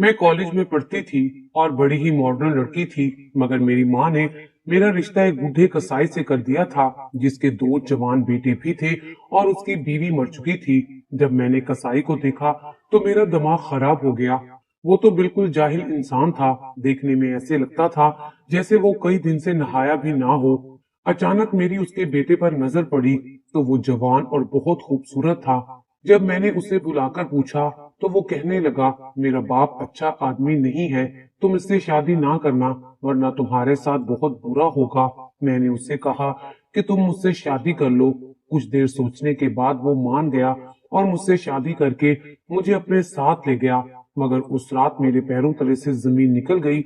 मैं कॉलेज में पढ़ती थी और बड़ी ही मॉडर्न लड़की थी, मगर मेरी माँ ने मेरा रिश्ता एक बूढ़े कसाई से कर दिया था, जिसके दो जवान बेटे भी थे और उसकी बीवी मर चुकी थी। जब मैंने कसाई को देखा तो मेरा दिमाग खराब हो गया। वो तो बिल्कुल जाहिल इंसान था। देखने में ऐसे लगता था जैसे वो कई दिन से नहाया भी ना हो। अचानक मेरी उसके बेटे पर नजर पड़ी तो वो जवान और बहुत खूबसूरत था। जब मैंने उसे बुलाकर पूछा तो वो कहने लगा, मेरा बाप अच्छा आदमी नहीं है, तुम इससे शादी ना करना वरना तुम्हारे साथ बहुत बुरा होगा। मैंने उससे कहा कि तुम मुझसे शादी कर लो। कुछ देर सोचने के बाद वो मान गया और मुझसे शादी करके मुझे अपने साथ ले गया। मगर उस रात मेरे पैरों तले से जमीन निकल गई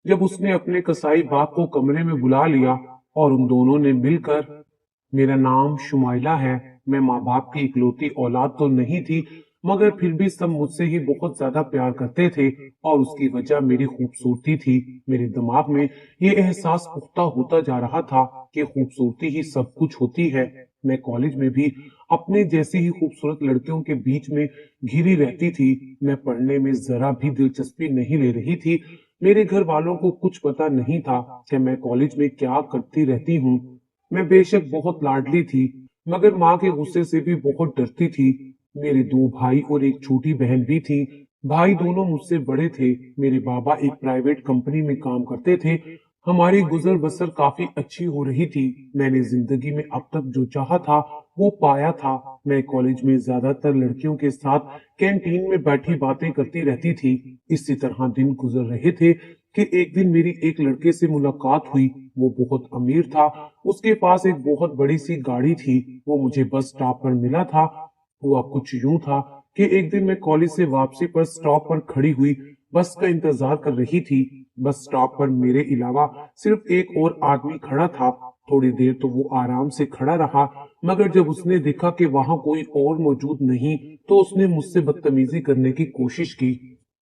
जब उसने अपने कसाई बाप को कमरे में बुला लिया और उन दोनों ने मिलकर। मेरा नाम शुमाइला है। मैं माँ बाप की इकलौती औलाद तो नहीं थी, मगर फिर भी सब मुझसे ही बहुत ज्यादा प्यार करते थे और उसकी वजह मेरी खूबसूरती थी। मेरे दिमाग में ये एहसास पुख्ता होता जा रहा था कि खूबसूरती ही सब कुछ होती है। मैं कॉलेज में भी अपने जैसी ही खूबसूरत लड़कियों के बीच में घिरी रहती थी। मैं पढ़ने में जरा भी दिलचस्पी नहीं ले रही थी। मेरे घर वालों को कुछ पता नहीं था कि मैं कॉलेज में क्या करती रहती हूँ। मैं बेशक बहुत लाडली थी, मगर माँ के गुस्से से भी बहुत डरती थी। मेरे दो भाई और एक छोटी बहन भी थी। भाई दोनों मुझसे बड़े थे। मेरे बाबा एक प्राइवेट कंपनी में काम करते थे। हमारी गुजर बसर काफी अच्छी हो रही थी। मैंने जिंदगी में अब तक जो चाहा था वो पाया था। मैं कॉलेज में ज्यादातर लड़कियों के साथ कैंटीन में बैठी बातें करती रहती थी। इसी तरह दिन गुजर रहे थे कि एक दिन मेरी एक लड़के से मुलाकात हुई। वो बहुत अमीर था। उसके पास एक बहुत बड़ी सी गाड़ी थी। वो मुझे बस स्टॉप पर मिला था। हुआ कुछ यूं था कि एक दिन मैं कॉलेज से वापसी पर स्टॉप पर खड़ी हुई बस का इंतजार कर रही थी। बस स्टॉप पर मेरे अलावा सिर्फ एक और आदमी खड़ा था। थोड़ी देर तो वो आराम से खड़ा रहा, मगर जब उसने देखा कि वहां कोई और मौजूद नहीं तो उसने मुझसे बदतमीजी करने की कोशिश की।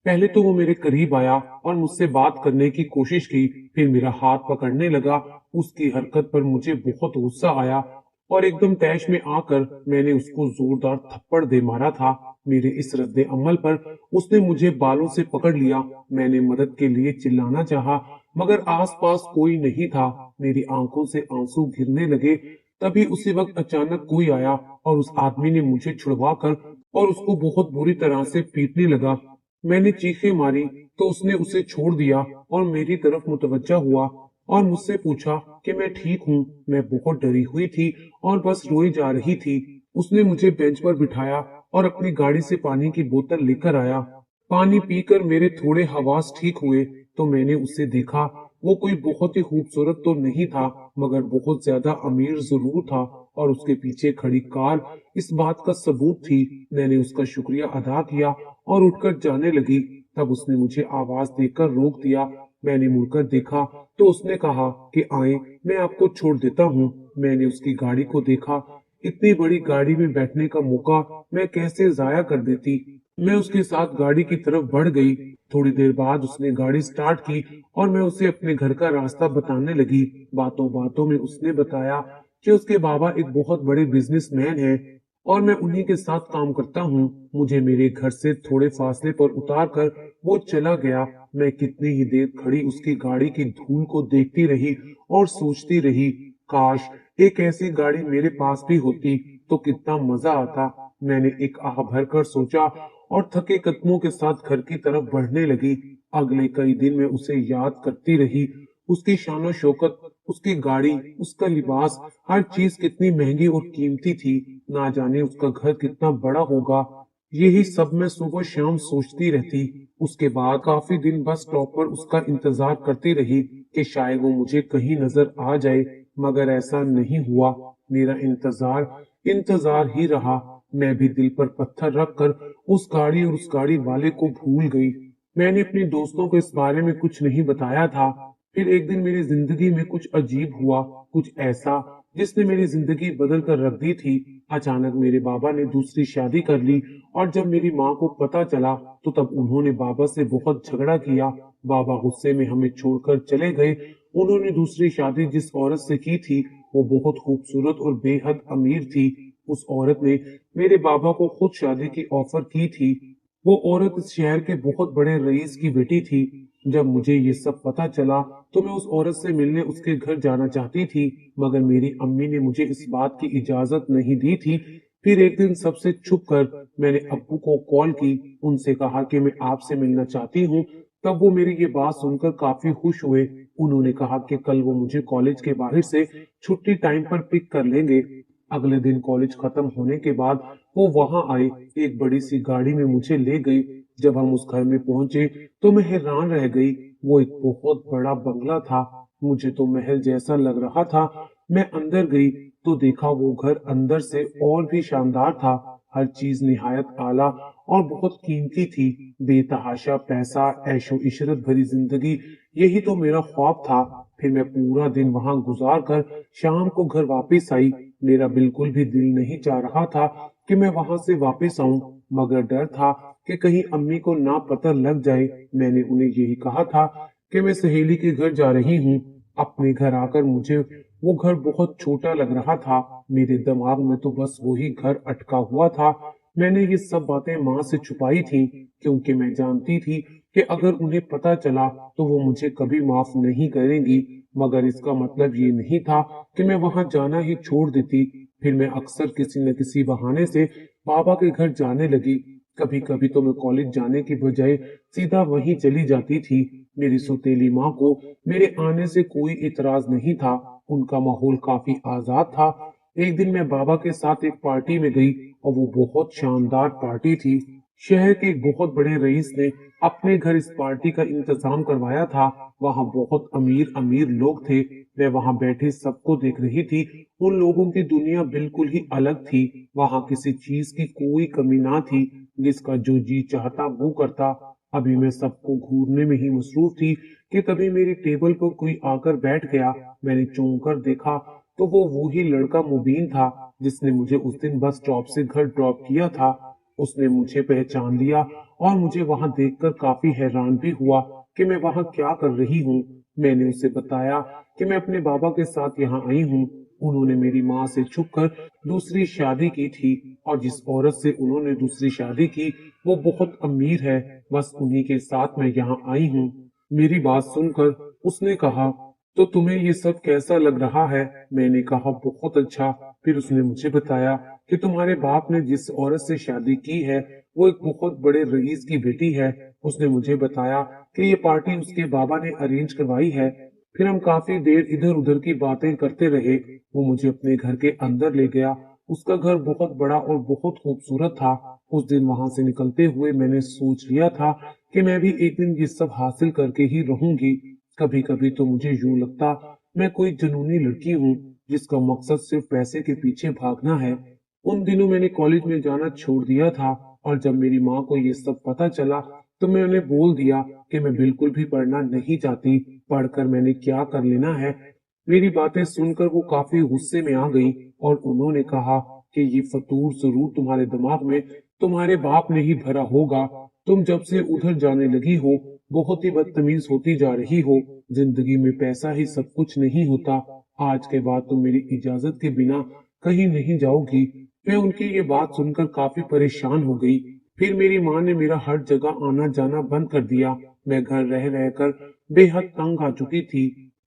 पहले तो वो मेरे करीब आया और मुझसे बात करने की कोशिश की, फिर मेरा हाथ पकड़ने लगा। उसकी हरकत पर मुझे बहुत गुस्सा आया और एकदम तैश में आकर मैंने उसको जोरदार थप्पड़ दे मारा था। मेरे इस रद्दे अमल पर उसने मुझे बालों से पकड़ लिया। मैंने मदद के लिए चिल्लाना चाहा, मगर आसपास कोई नहीं था। मेरी आंखों से आंसू गिरने लगे। तभी उसी वक्त अचानक कोई आया और उस आदमी ने मुझे छुड़वा कर और उसको बहुत बुरी तरह से पीटने लगा। मैंने चीखें मारी तो उसने उसे छोड़ दिया और मेरी तरफ मुतवज्जा हुआ और मुझसे पूछा कि मैं ठीक हूँ। मैं बहुत डरी हुई थी और बस रोई जा रही थी। उसने मुझे बेंच पर बिठाया और अपनी गाड़ी से पानी की बोतल लेकर आया। पानी पीकर मेरे थोड़े हवास ठीक हुए तो मैंने उसे देखा। वो कोई बहुत ही खूबसूरत तो नहीं था, मगर बहुत ज्यादा अमीर जरूर था और उसके पीछे खड़ी कार इस बात का सबूत थी। मैंने उसका शुक्रिया अदा किया और उठकर जाने लगी। तब उसने मुझे आवाज देकर रोक दिया। मैंने मुड़कर देखा तो उसने कहा कि आए, मैं आपको छोड़ देता हूँ। मैंने उसकी गाड़ी को देखा। इतनी बड़ी गाड़ी में बैठने का मौका मैं कैसे जाया कर देती। मैं उसके साथ गाड़ी की तरफ बढ़ गई। थोड़ी देर बाद उसने गाड़ी स्टार्ट की और मैं उसे अपने घर का रास्ता बताने लगी। बातों बातों में उसने बताया कि उसके बाबा एक बहुत बड़े बिजनेसमैन हैं और मैं उन्हीं के साथ काम करता हूँ। मुझे मेरे घर से थोड़े फासले पर उतार कर वो चला गया। मैं कितनी ही देर खड़ी उसकी गाड़ी की धूल को देखती रही और सोचती रही, काश एक ऐसी गाड़ी मेरे पास भी होती तो कितना मजा आता। मैंने एक आह भरकर सोचा और थके कदमों के साथ घर की तरफ बढ़ने लगी। अगले कई दिन में उसे याद करती रही। उसकी शानो शौकत, उसकी गाड़ी, उसका लिबास, हर चीज कितनी महंगी और कीमती थी। ना जाने उसका घर कितना बड़ा होगा। यही सब मैं सुबह शाम सोचती रहती। उसके बाद काफी दिन बस स्टॉप पर उसका इंतजार करती रही कि शायद वो मुझे कहीं नजर आ जाए, मगर ऐसा नहीं हुआ। मेरा इंतजार इंतजार ही रहा। मैं भी दिल पर पत्थर रखकर उस गाड़ी और उस गाड़ी वाले को भूल गई। मैंने अपने दोस्तों को इस बारे में कुछ नहीं बताया था। फिर एक दिन मेरी जिंदगी में कुछ अजीब हुआ, कुछ ऐसा जिसने मेरी जिंदगी बदल कर रख दी थी। अचानक मेरे बाबा ने दूसरी शादी कर ली और जब मेरी माँ को पता चला तो तब उन्होंने बाबा से बहुत झगड़ा किया। बाबा गुस्से में हमें छोड़कर चले गए। उन्होंने दूसरी शादी जिस औरत से की थी वो बहुत खूबसूरत और बेहद अमीर थी। उस औरत ने मेरे बाबा को खुद शादी की ऑफर की थी। वो औरत इस शहर के बहुत बड़े रईस की बेटी थी। जब मुझे ये सब पता चला तो मैं उस औरत से मिलने उसके घर जाना चाहती थी, मगर मेरी अम्मी ने मुझे इस बात की इजाजत नहीं दी थी। फिर एक दिन सबसे छुप कर मैंने अब्बू को कॉल की, उनसे कहा कि मैं आपसे मिलना चाहती हूँ। तब वो मेरी ये बात सुनकर काफी खुश हुए। उन्होंने कहा कि कल वो मुझे कॉलेज के बाहर से छुट्टी टाइम पर पिक कर लेंगे। अगले दिन कॉलेज खत्म होने के बाद वो वहां आए, एक बड़ी सी गाड़ी में मुझे ले गई। जब हम उस घर में पहुंचे तो मैं हैरान रह गई। वो एक बहुत बड़ा बंगला था, मुझे तो महल जैसा लग रहा था। मैं अंदर गई तो देखा वो घर अंदर से और भी शानदार था। हर चीज निहायत आला और बहुत कीमती थी। बेतहाशा पैसा, ऐशो इशरत भरी जिंदगी, यही तो मेरा ख्वाब था। फिर मैं पूरा दिन वहां गुजार कर शाम को घर वापस आई। मेरा बिल्कुल भी दिल नहीं चाह रहा था कि मैं वहां से वापस आऊं, मगर डर था कि कहीं अम्मी को ना पता लग जाए। मैंने उन्हें यही कहा था कि मैं सहेली के घर जा रही हूँ। अपने घर आकर मुझे वो घर बहुत छोटा लग रहा था। मेरे दिमाग में तो बस वही घर अटका हुआ था। मैंने ये सब बातें माँ से छुपाई थी, क्योंकि मैं जानती थी कि अगर उन्हें पता चला तो वो मुझे कभी माफ नहीं करेंगी। मगर इसका मतलब ये नहीं था कि मैं वहां जाना ही छोड़ देती। फिर मैं अक्सर किसी न किसी बहाने से बाबा के घर जाने लगी। कभी कभी तो मैं कॉलेज जाने की बजाय सीधा वहीं चली जाती थी। मेरी सौतेली माँ को मेरे आने से कोई इतराज नहीं था, उनका माहौल काफी आजाद था। एक दिन मैं बाबा के साथ एक पार्टी में गई और वो बहुत शानदार पार्टी थी। शहर के एक बहुत बड़े रईस ने अपने घर इस पार्टी का इंतजाम करवाया था। वहां बहुत अमीर अमीर लोग थे। मैं वहां बैठे सबको देख रही थी। उन लोगों की दुनिया बिल्कुल ही अलग थी। वहां किसी चीज की कोई कमी ना थी, जिसका जो जी चाहता वो करता। अभी मैं सबको घूरने में ही मसरूफ थी कि तभी मेरी टेबल पर कोई आकर बैठ गया। मैंने चौंक कर देखा तो वो वही लड़का मुबीन था, जिसने मुझे उस दिन बस स्टॉप से घर ड्रॉप किया था। उसने मुझे पहचान लिया और मुझे वहां देखकर काफी हैरान भी हुआ कि मैं वहां क्या कर रही हूँ। मैंने उसे बताया कि मैं अपने बाबा के साथ यहाँ आई हूँ। उन्होंने मेरी माँ से छुपकर दूसरी शादी की थी, और जिस औरत से उन्होंने दूसरी शादी की वो बहुत अमीर है। बस उन्हीं के साथ मैं यहाँ आई हूँ। मेरी बात सुनकर उसने कहा, तो तुम्हें ये सब कैसा लग रहा है? मैंने कहा, बहुत अच्छा। फिर उसने मुझे बताया कि तुम्हारे बाप ने जिस औरत से शादी की है वो एक बहुत बड़े रईस की बेटी है। उसने मुझे बताया कि ये पार्टी उसके बाबा ने अरेंज करवाई है। फिर हम काफी देर इधर उधर की बातें करते रहे। वो मुझे अपने घर के अंदर ले गया। उसका घर बहुत बड़ा और बहुत खूबसूरत था। उस दिन वहां से निकलते हुए मैंने सोच लिया था कि मैं भी एक दिन ये सब हासिल करके ही रहूंगी। कभी कभी तो मुझे यूं लगता मैं कोई जुनूनी लड़की हूँ, जिसका मकसद सिर्फ पैसे के पीछे भागना है। उन दिनों मैंने कॉलेज में जाना छोड़ दिया था, और जब मेरी माँ को ये सब पता चला तो मैं उन्हें बोल दिया कि मैं बिल्कुल भी पढ़ना नहीं चाहती। पढ़कर मैंने क्या कर लेना है। मेरी बातें सुनकर वो काफी गुस्से में आ गई और उन्होंने कहा कि ये फतूर जरूर तुम्हारे दिमाग में तुम्हारे बाप ने ही भरा होगा। तुम जब से उधर जाने लगी हो बहुत ही बदतमीज होती जा रही हो। जिंदगी में पैसा ही सब कुछ नहीं होता। आज के बाद तुम मेरी इजाजत के बिना कहीं नहीं जाओगी। मैं उनकी ये बात सुनकर काफी परेशान हो गई। फिर मेरी माँ ने मेरा हर जगह आना जाना बंद कर दिया। मैं घर रह रहकर बेहद तंग आ चुकी थी।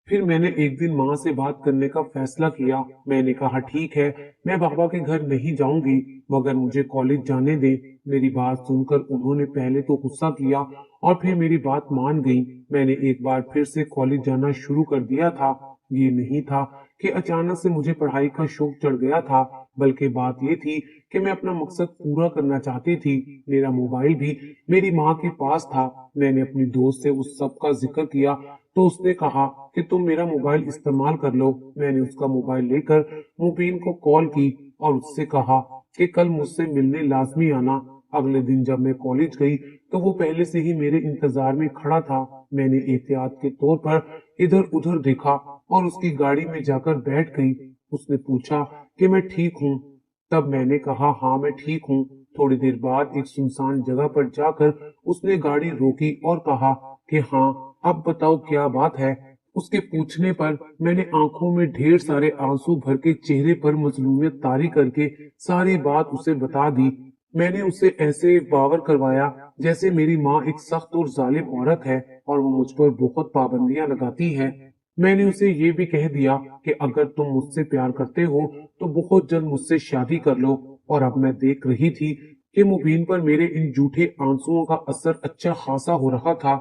फिर मैंने एक दिन माँ से बात करने का फैसला किया। मैंने कहा, ठीक है, मैं बाबा के घर नहीं जाऊंगी, मगर मुझे कॉलेज जाने दे। मेरी बात सुनकर उन्होंने पहले तो गुस्सा किया और फिर मेरी बात मान गई। मैंने एक बार फिर से कॉलेज जाना शुरू कर दिया था। ये नहीं था कि अचानक से मुझे पढ़ाई का शौक चढ़ गया था, बल्कि बात ये थी कि मैं अपना मकसद पूरा करना चाहती थी। मेरा मोबाइल भी मेरी माँ के पास था। मैंने अपनी दोस्त से उस सब का जिक्र किया तो उसने कहा कि तुम मेरा मोबाइल इस्तेमाल कर लो। मैंने उसका मोबाइल लेकर मुबीन को कॉल की और उससे कहा कि कल मुझसे मिलने लाजमी आना। अगले दिन जब मैं कॉलेज गई तो वो पहले से ही मेरे इंतजार में खड़ा था। मैंने एहतियात के तौर पर इधर उधर देखा और उसकी गाड़ी में जाकर बैठ गई। उसने पूछा कि मैं ठीक हूँ। तब मैंने कहा, हाँ मैं ठीक हूँ। थोड़ी देर बाद एक सुनसान जगह पर जाकर उसने गाड़ी रोकी और कहा कि हाँ, अब बताओ क्या बात है। उसके पूछने पर मैंने आंखों में ढेर सारे आंसू भर के चेहरे पर मजलूमियत तारी करके सारी बात उसे बता दी। मैंने उसे ऐसे बावर करवाया जैसे मेरी माँ एक सख्त और जालिम औरत है और वो मुझ पर बहुत पाबंदियां लगाती है। मैंने उसे ये भी कह दिया कि अगर तुम मुझसे प्यार करते हो तो बहुत जल्द मुझसे शादी कर लो। और अब मैं देख रही थी कि मुबीन पर मेरे इन झूठे आंसुओं का असर अच्छा खासा हो रहा था।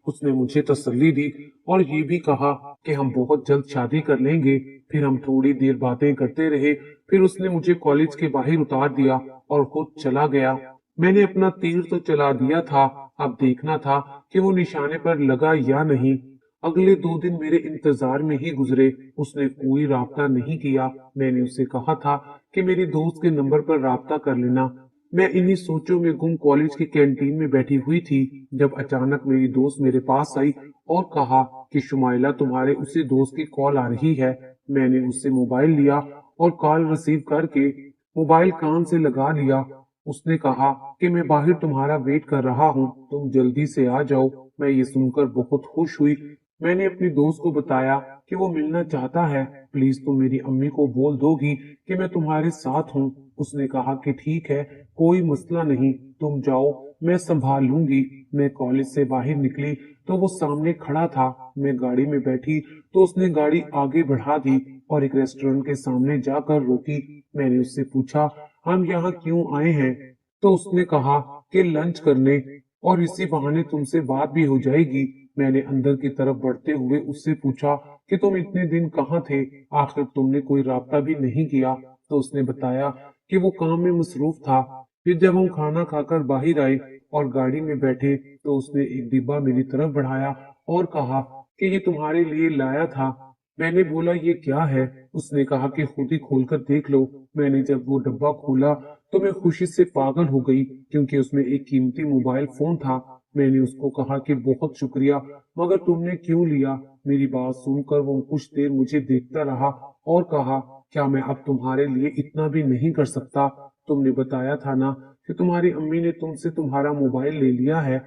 उसने मुझे तसल्ली दी और ये भी कहा कि हम बहुत जल्द शादी कर लेंगे। फिर हम थोड़ी देर बातें करते रहे। फिर उसने मुझे कॉलेज के बाहर उतार दिया और खुद चला गया। मैंने अपना तीर तो चला दिया था, अब देखना था कि वो निशाने पर लगा या नहीं। अगले 2 दिन मेरे इंतजार में ही गुजरे। उसने कोई राब्ता नहीं किया। मैंने उसे कहा था कि मेरी दोस्त के नंबर पर राब्ता कर लेना। मैं इन्हीं सोचों में गुम कॉलेज की कैंटीन में बैठी हुई थी जब अचानक मेरी दोस्त मेरे पास आई और कहा कि शुमाइला, तुम्हारे उसी दोस्त की कॉल आ रही है। मैंने उससे मोबाइल लिया और कॉल रिसीव करके मोबाइल कान से लगा लिया। उसने कहा कि मैं बाहर तुम्हारा वेट कर रहा हूँ, तुम जल्दी से आ जाओ। मैं ये सुनकर बहुत खुश हुई। मैंने अपनी दोस्त को बताया कि वो मिलना चाहता है। प्लीज तुम मेरी अम्मी को बोल दोगी कि मैं तुम्हारे साथ हूँ। उसने कहा कि ठीक है, कोई मसला नहीं, तुम जाओ, मैं संभाल लूंगी। मैं कॉलेज से बाहर निकली तो वो सामने खड़ा था। मैं गाड़ी में बैठी तो उसने गाड़ी आगे बढ़ा दी और एक रेस्टोरेंट के सामने जाकर रोकी। मैंने उससे पूछा, हम यहाँ क्यों आए हैं? तो उसने कहा कि लंच करने, और इसी बहाने तुमसे बात भी हो जाएगी। मैंने अंदर की तरफ बढ़ते हुए उससे पूछा कि तुम इतने दिन कहाँ थे? आखिर तुमने कोई राब्ता भी नहीं किया। तो उसने बताया कि वो काम में मसरूफ था। फिर जब हम खाना खाकर बाहर आए और गाड़ी में बैठे तो उसने एक डिब्बा मेरी तरफ बढ़ाया और कहा कि ये तुम्हारे लिए लाया था। मैंने बोला, ये क्या है? उसने कहा कि खुद ही खोलकर देख लो। मैंने जब वो डब्बा खोला तो मैं खुशी से पागल हो गई क्योंकि उसमें एक कीमती मोबाइल फोन था। मैंने उसको कहा कि बहुत शुक्रिया, मगर तुमने क्यों लिया? मेरी बात सुनकर वो कुछ देर मुझे देखता रहा और कहा, क्या मैं अब तुम्हारे लिए इतना भी नहीं कर सकता? तुमने बताया था ना कि तुम्हारी अम्मी ने तुमसे तुम्हारा मोबाइल ले लिया है,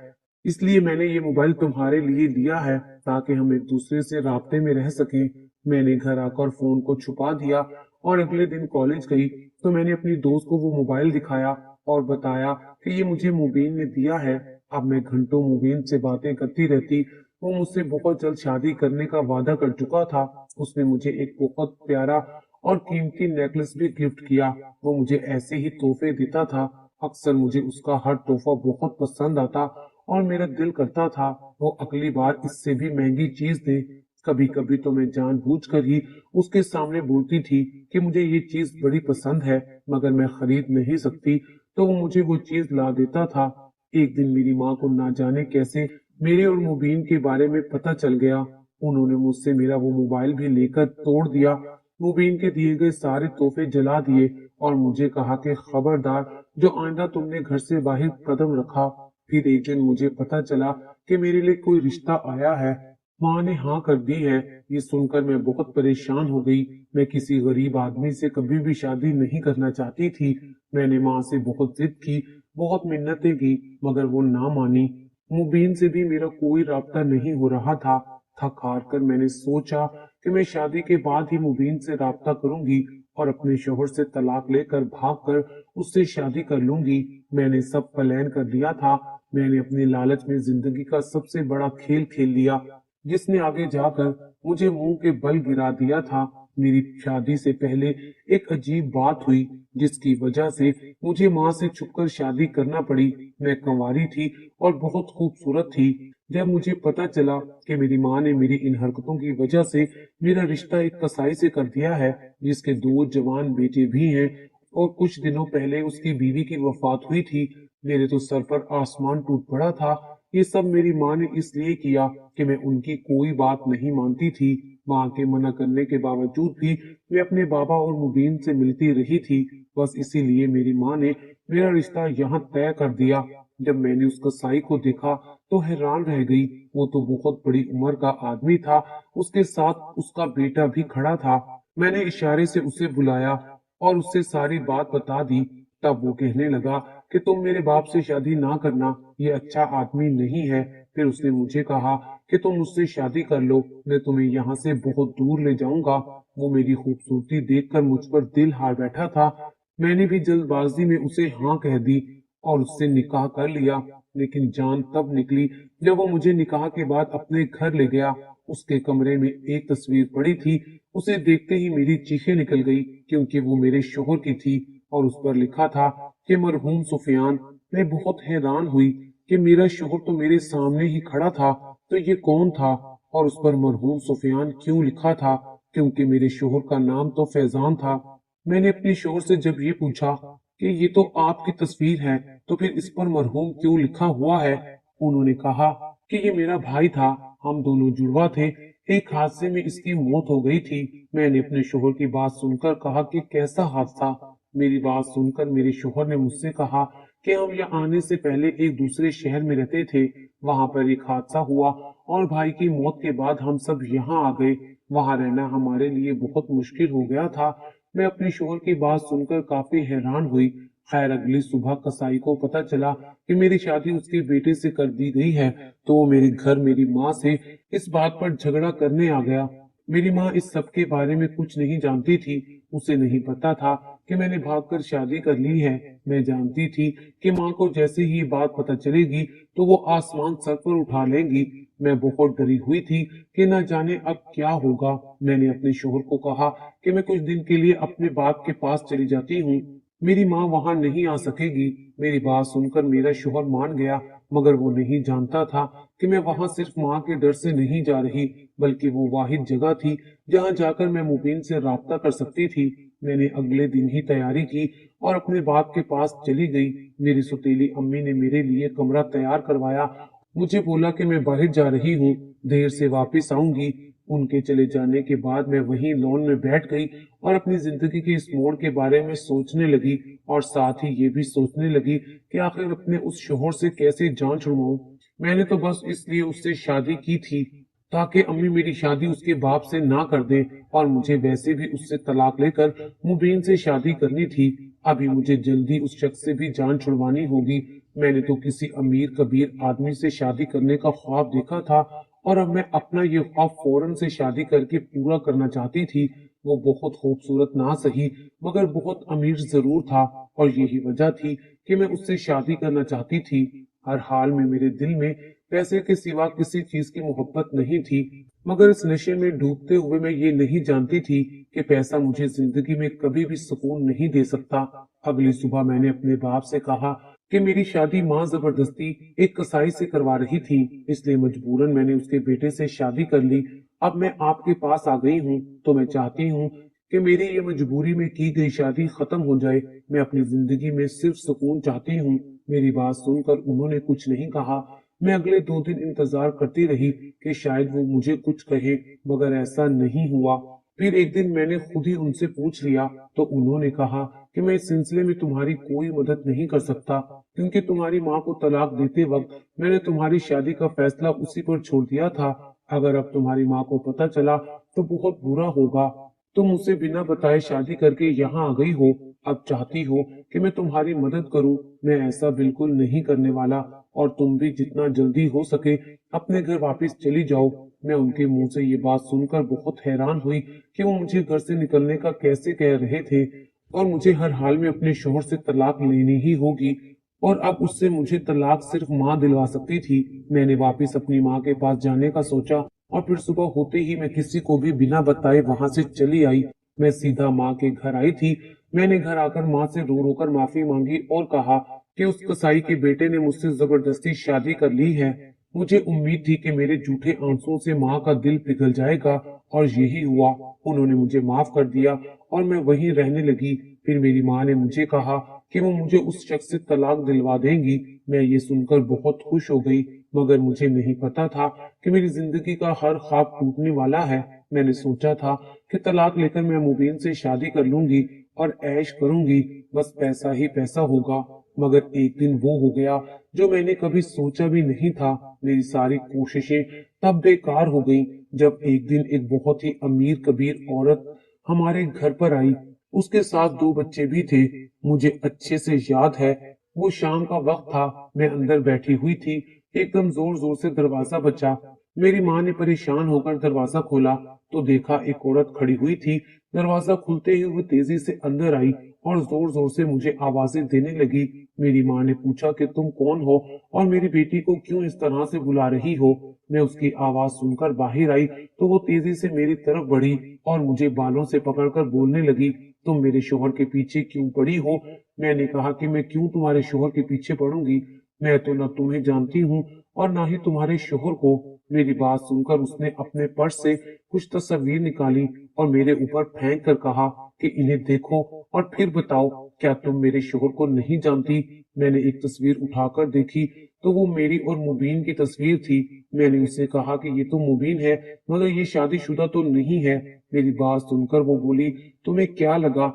इसलिए मैंने ये मोबाइल तुम्हारे लिए लिया है ताकि हम एक दूसरे से राब्ते में रह सकें। मैंने घर आकर फोन को छुपा दिया और अगले दिन कॉलेज गई तो मैंने अपनी दोस्त को वो मोबाइल दिखाया और बताया कि ये मुझे मुबीन ने दिया है। अब मैं घंटों मुबीन से बातें करती रहती। वो मुझसे बहुत जल्द शादी करने का वादा कर चुका था। उसने मुझे एक बहुत प्यारा और कीमती नेकलेस भी गिफ्ट किया। वो मुझे ऐसे ही तोहफे देता था। अक्सर मुझे उसका हर तोहफा बहुत पसंद आता और मेरा दिल करता था वो अगली बार इससे भी महंगी चीज दे। कभी कभी तो मैं जानबूझकर ही उसके सामने बोलती थी कि मुझे ये चीज बड़ी पसंद है मगर मैं खरीद नहीं सकती, तो वो मुझे वो चीज ला देता था। एक दिन मेरी माँ को ना जाने कैसे मेरे और मुबीन के बारे में पता चल गया। उन्होंने मुझसे मेरा वो मोबाइल भी लेकर तोड़ दिया, मुबीन के दिए गए सारे तोहफे जला दिए और मुझे कहा कि खबरदार, जो आइंदा तुमने घर से बाहर कदम रखा। फिर एक दिन मुझे पता चला कि मेरे लिए कोई रिश्ता आया है। माँ ने हाँ कर दी है। ये सुनकर मैं बहुत परेशान हो गई। मैं किसी गरीब आदमी से कभी भी शादी नहीं करना चाहती थी। मैंने माँ से बहुत जिद की, बहुत मिन्नतें की, मगर वो ना मानी। मुबीन से भी मेरा कोई राब्ता नहीं हो रहा था। थक हार कर मैंने सोचा कि मैं शादी के बाद ही मुबीन से राब्ता करूंगी और अपने शोहर से तलाक लेकर भागकर उससे शादी कर लूंगी। मैंने सब प्लान कर लिया था। मैंने अपने लालच में जिंदगी का सबसे बड़ा खेल खेल लिया जिसने आगे जाकर मुझे मुंह के बल गिरा दिया था। मेरी शादी से पहले एक अजीब बात हुई जिसकी वजह से मुझे माँ से छुपकर शादी करना पड़ी। मैं कंवारी थी और बहुत खूबसूरत थी। जब मुझे पता चला कि मेरी माँ ने मेरी इन हरकतों की वजह से मेरा रिश्ता एक कसाई से कर दिया है जिसके 2 जवान बेटे भी हैं और कुछ दिनों पहले उसकी बीवी की वफात हुई थी, मेरे तो सर पर आसमान टूट पड़ा था। ये सब मेरी माँ ने इसलिए किया कि मैं उनकी कोई बात नहीं मानती थी। माँ के मना करने के बावजूद भी मैं अपने बाबा और मुबीन से मिलती रही थी। बस इसीलिए मेरी माँ ने मेरा रिश्ता यहाँ तय कर दिया। जब मैंने उस कसाई को देखा तो हैरान रह गई। वो तो बहुत बड़ी उम्र का आदमी था, उसके साथ उसका बेटा भी खड़ा था। मैंने इशारे से उसे बुलाया और उससे सारी बात बता दी। तब वो कहने लगा कि तुम मेरे बाप से शादी ना करना, ये अच्छा आदमी नहीं है। फिर उसने मुझे कहा कि तुम मुझसे शादी कर लो, मैं तुम्हें यहाँ से बहुत दूर ले जाऊंगा। वो मेरी खूबसूरती देखकर मुझ पर दिल हार बैठा था। मैंने भी जल्दबाजी में उसे हाँ कह दी और उससे निकाह कर लिया। लेकिन जान तब निकली जब वो मुझे निकाह के बाद अपने घर ले गया। उसके कमरे में एक तस्वीर पड़ी थी। उसे देखते ही मेरी चीखें निकल गई, क्योंकि वो मेरे शोहर की थी और उस पर लिखा था कि मरहूम सुफियान। मैं बहुत हैरान हुई कि मेरा शोहर तो मेरे सामने ही खड़ा था, तो ये कौन था और उस पर मरहूम सुफियान क्यों लिखा था, क्योंकि मेरे शोहर का नाम तो फैजान था। मैंने अपने शोहर से जब ये पूछा कि ये तो आपकी तस्वीर है, तो फिर इस पर मरहूम क्यों लिखा हुआ है, उन्होंने कहा कि ये मेरा भाई था, हम दोनों जुड़वा थे, एक हादसे में इसकी मौत हो गई थी। मैंने अपने शोहर की बात सुनकर कहा कि कैसा हादसा। मेरी बात सुनकर मेरे शोहर ने मुझसे कहा कि हम यहाँ आने से पहले एक दूसरे शहर में रहते थे, वहां पर एक हादसा हुआ और भाई की मौत के बाद हम सब यहाँ आ गए। वहां रहना हमारे लिए बहुत मुश्किल हो गया था। मैं अपने शोहर की बात सुनकर काफी हैरान हुई। खैर अगली सुबह कसाई को पता चला कि मेरी शादी उसके बेटे से कर दी गई है, तो वो मेरे घर मेरी माँ से इस बात पर झगड़ा करने आ गया। मेरी माँ इस सब के बारे में कुछ नहीं जानती थी। उसे नहीं पता था कि मैंने भागकर शादी कर ली है। मैं जानती थी कि माँ को जैसे ही ये बात पता चलेगी तो वो आसमान सर पर उठा लेंगी। मैं बहुत डरी हुई थी कि न जाने अब क्या होगा। मैंने अपने शोहर को कहा कि मैं कुछ दिन के लिए अपने बाप के पास चली जाती हूँ, मेरी माँ वहां नहीं आ सकेगी। मेरी बात सुनकर मेरा शोहर मान गया, मगर वो नहीं जानता था कि मैं वहां सिर्फ माँ के डर से नहीं जा रही, बल्कि वो वाहिद जगह थी जहां जाकर मैं मुबीन से राब्ता कर सकती थी। मैंने अगले दिन ही तैयारी की और अपने बाप के पास चली गई। मेरी सुतीली अम्मी ने मेरे लिए कमरा तैयार करवाया। मुझे बोला कि मैं बाहर जा रही हूँ, देर से वापस आऊंगी। उनके चले जाने के बाद मैं वहीं लॉन में बैठ गई और अपनी जिंदगी के इस मोड़ के बारे में सोचने लगी और साथ ही ये भी सोचने लगी कि आखिर अपने उस शोहर से कैसे जान छुड़वाऊं। मैंने तो बस इसलिए उससे शादी की थी ताकि अम्मी मेरी शादी उसके बाप से ना कर दे, और मुझे वैसे भी उससे तलाक लेकर मुबीन से शादी करनी थी। अभी मुझे जल्दी उस शख्स से भी जान छुड़वानी होगी। मैंने तो किसी अमीर कबीर आदमी से शादी करने का ख्वाब देखा था और अब मैं अपना ये ख्वाब फौरन से शादी करके पूरा करना चाहती थी। वो बहुत खूबसूरत ना सही, मगर बहुत अमीर जरूर था, और यही वजह थी कि मैं उससे शादी करना चाहती थी। हर हाल में मेरे दिल में पैसे के सिवा किसी चीज की मोहब्बत नहीं थी, मगर इस नशे में डूबते हुए मैं ये नहीं जानती थी कि पैसा मुझे जिंदगी में कभी भी सुकून नहीं दे सकता। अगली सुबह मैंने अपने बाप से कहा कि मेरी शादी माँ जबरदस्ती एक कसाई से करवा रही थी, इसलिए मजबूरन मैंने उसके बेटे से शादी कर ली। अब मैं आपके पास आ गई हूँ, तो मैं चाहती हूँ कि मेरी ये मजबूरी में की गई शादी खत्म हो जाए। मैं अपनी जिंदगी में सिर्फ सुकून चाहती हूँ। मेरी बात सुनकर उन्होंने कुछ नहीं कहा। मैं अगले 2 दिन इंतजार करती रही कि शायद वो मुझे कुछ कहे, मगर ऐसा नहीं हुआ। फिर एक दिन मैंने खुद ही उनसे पूछ लिया, तो उन्होंने कहा कि मैं इस सिलसिले में तुम्हारी कोई मदद नहीं कर सकता, क्योंकि तुम्हारी माँ को तलाक देते वक्त मैंने तुम्हारी शादी का फैसला उसी पर छोड़ दिया था। अगर अब तुम्हारी माँ को पता चला तो बहुत बुरा होगा। तुम मुझसे बिना बताए शादी करके यहाँ आ गई हो, अब चाहती हो कि मैं तुम्हारी मदद करूं। मैं ऐसा बिल्कुल नहीं करने वाला, और तुम भी जितना जल्दी हो सके अपने घर वापस चली जाओ। मैं उनके मुंह से ये बात सुनकर बहुत हैरान हुई कि वो मुझे घर से निकलने का कैसे कह रहे थे, और मुझे हर हाल में अपने शोहर से तलाक लेनी ही होगी, और अब उससे मुझे तलाक सिर्फ माँ दिलवा सकती थी। मैंने वापस अपनी माँ के पास जाने का सोचा, और फिर सुबह होते ही मैं किसी को भी बिना बताए वहां से चली आई। मैं सीधा माँ के घर आई थी। मैंने घर आकर माँ से रो रो कर माफी मांगी और कहा कि उस कसाई के बेटे ने मुझसे जबरदस्ती शादी कर ली है। मुझे उम्मीद थी कि मेरे झूठे आंसुओं से माँ का दिल पिघल जाएगा, और यही हुआ। उन्होंने मुझे माफ कर दिया और मैं वहीं रहने लगी। फिर मेरी माँ ने मुझे कहा कि वो मुझे उस शख्स से तलाक दिलवा देंगी। मैं ये सुनकर बहुत खुश हो गई, मगर मुझे नहीं पता था कि मेरी जिंदगी का हर ख्वाब टूटने वाला है। मैंने सोचा था कि तलाक लेकर मैं मुबीन से शादी कर लूंगी और ऐश करूंगी, बस पैसा ही पैसा होगा। मगर एक दिन वो हो गया जो मैंने कभी सोचा भी नहीं था। मेरी सारी कोशिशें तब बेकार हो गईं जब एक दिन एक बहुत ही अमीर कबीर औरत हमारे घर पर आई। उसके साथ 2 बच्चे भी थे। मुझे अच्छे से याद है, वो शाम का वक्त था। मैं अंदर बैठी हुई थी, एकदम जोर जोर से दरवाजा बजा। मेरी माँ ने परेशान होकर दरवाजा खोला तो देखा एक औरत खड़ी हुई थी। दरवाजा खुलते ही वो तेजी से अंदर आई और जोर जोर से मुझे आवाजें देने लगी। मेरी माँ ने पूछा कि तुम कौन हो और मेरी बेटी को क्यों इस तरह से बुला रही हो। मैं उसकी आवाज सुनकर बाहर आई तो वो तेजी से मेरी तरफ बढ़ी और मुझे बालों से पकड़कर बोलने लगी, तुम मेरे शोहर के पीछे क्यों पड़ी हो? मैंने कहा कि मैं क्यों तुम्हारे शोहर के पीछे पड़ूंगी, मैं तो न तुम्हें जानती हूँ और ना ही तुम्हारे शोहर को। मेरी बात सुनकर उसने अपने पर्स से कुछ तस्वीर निकाली और मेरे ऊपर फेंक कर कहा कि इन्हें देखो और फिर बताओ, क्या तुम मेरे शोहर को नहीं जानती? मैंने एक तस्वीर उठाकर देखी तो वो मेरी और मुबीन की तस्वीर थी। मैंने उससे कहा कि ये तो मुबीन है मगर ये शादीशुदा तो नहीं है। मेरी बात सुनकर वो बोली, तुम्हें क्या लगा?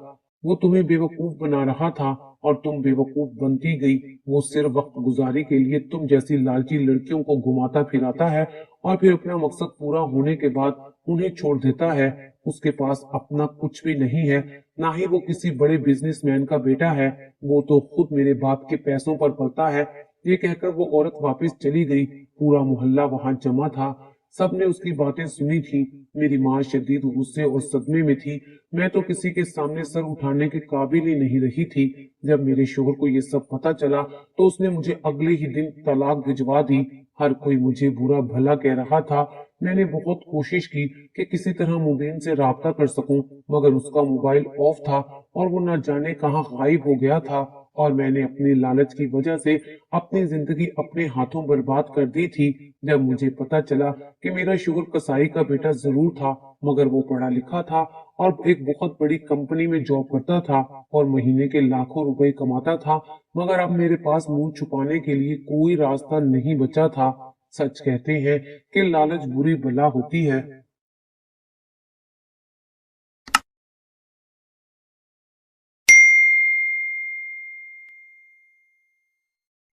वो तुम्हें बेवकूफ बना रहा था और तुम बेवकूफ बनती गई। वो सिर्फ वक्त गुजारी के लिए तुम जैसी लालची लड़कियों को घुमाता फिराता है और फिर अपना मकसद पूरा होने के बाद उन्हें छोड़ देता है। उसके पास अपना कुछ भी नहीं है, ना ही वो किसी बड़े बिजनेसमैन का बेटा है। वो तो खुद मेरे बाप के पैसों पर पलता है। ये कहकर वो औरत वापस चली गई। पूरा मोहल्ला वहां जमा था, सबने उसकी बातें सुनी थी। मेरी माँ शदीद गुस्से और सदमे में थी। मैं तो किसी के सामने सर उठाने के काबिल ही नहीं रही थी। जब मेरे शोहर को ये सब पता चला तो उसने मुझे अगले ही दिन तलाक भिजवा दी। हर कोई मुझे बुरा भला कह रहा था। मैंने बहुत कोशिश की कि किसी तरह मुबीन से राब्ता कर सकूं, मगर उसका मोबाइल ऑफ था और वो न जाने कहां गायब हो गया था। और मैंने अपनी लालच की वजह से अपनी जिंदगी अपने हाथों बर्बाद कर दी थी। जब मुझे पता चला कि मेरा शोहर कसाई का बेटा जरूर था, मगर वो पढ़ा लिखा था और एक बहुत बड़ी कंपनी में जॉब करता था और महीने के लाखों रुपए कमाता था, मगर अब मेरे पास मुंह छुपाने के लिए कोई रास्ता नहीं बचा था। सच कहते हैं कि लालच बुरी बला होती है।